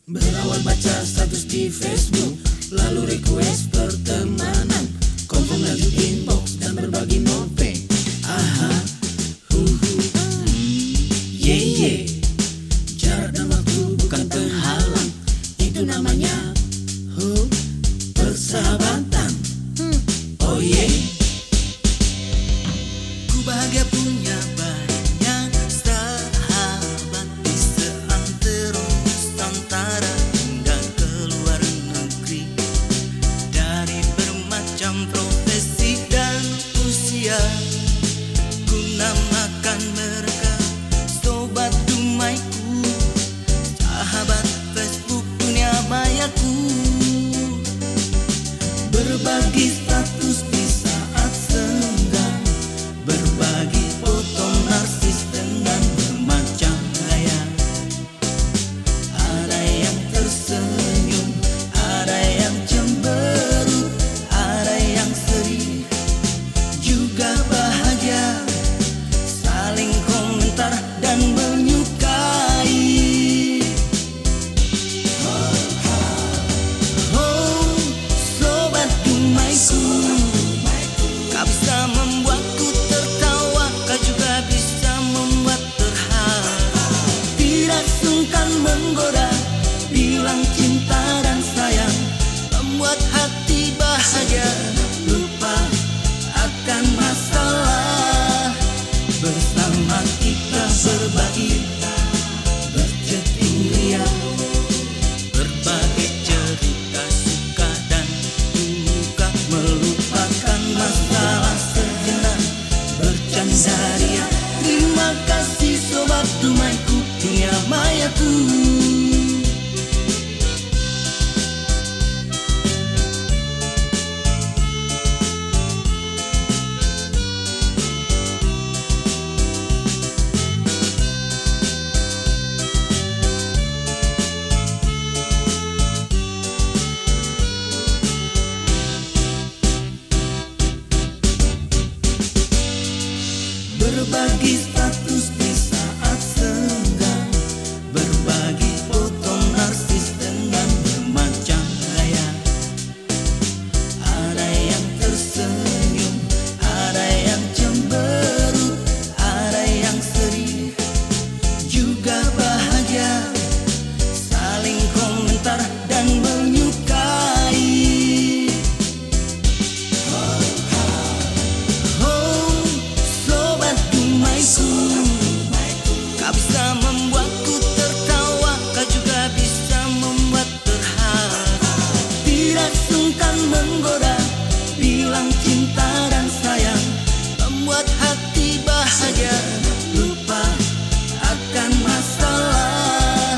Berawal baca status di Facebook, lalu request pertemanan, confirm lanjut inbox dan berbagi note. Aha, yeah yeah. Jarak dan waktu bukan penghalang, itu namanya persahabatan. Oh yeah. Ku bahagia punya banyak sahabat di seantero Nusantara hingga ke luar negeri. Dari bermacam profesi dan usia, ku namakan mereka sobat dumaiku, sahabat Facebook dunia mayaku. Berbagi status di saat senggang, berbagi foto narsis dengan bermacam gaya. Ada yang tersenyum, ada yang cemberut, ada yang sedih, juga bahagia, saling komentar dan menyukai. Oh, sobat dumaiku, kau bisa membuatku tertawa, kau juga bisa membuat terharu. Tidak sungkan menggoda, bilang cinta dan sayang, membuat hati bahagia, lupa akan masalah. Bersama kita berbagi, berceting ria, berbagi cerita suka dan duka, melupakan masalah sejenak, bercanda ria. Terima kasih sobat dumaiku, dunia mayaku. Berbagi status di saat senggang, berbagi foto narsis dengan bermacam gaya. Ada yang tersenyum, ada yang cemberut, ada yang sedih, juga bahagia, saling komentar dan menyukai. Kau bisa membuatku tertawa, kau juga bisa membuat terharu. Tidak sungkan menggoda, bilang cinta dan sayang, membuat hati bahagia, lupa akan masalah.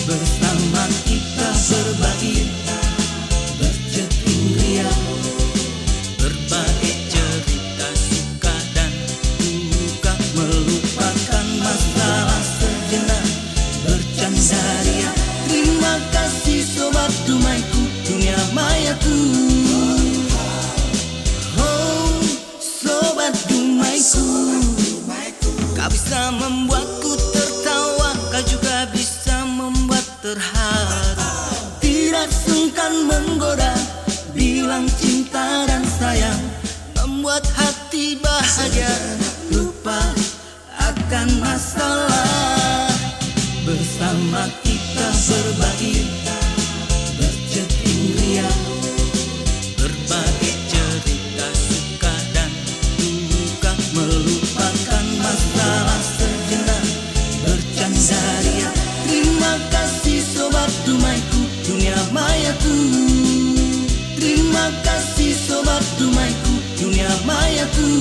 Bersama kita berbagi, berceting ria, berbagi cerita suka dan duka, melupakan masalah sejenak, bercanda ria. Terima kasih sobat dumaiku, dunia mayaku. Oh, sobat dumaiku, kau bisa membuatku tertawa, kau juga bisa membuat terharu. Tidak sungkan menggoda, bilang cinta dan sayang, membuat hati bahagia, lupa akan masalah. Bersama kita berbagi, berceting ria, berbagi cerita suka dan duka, melupakan masalah sejenak, bercanda ria. Terima kasih sobat dumaiku, dunia mayaku. Terima kasih sobat dumaiku, dunia mayaku.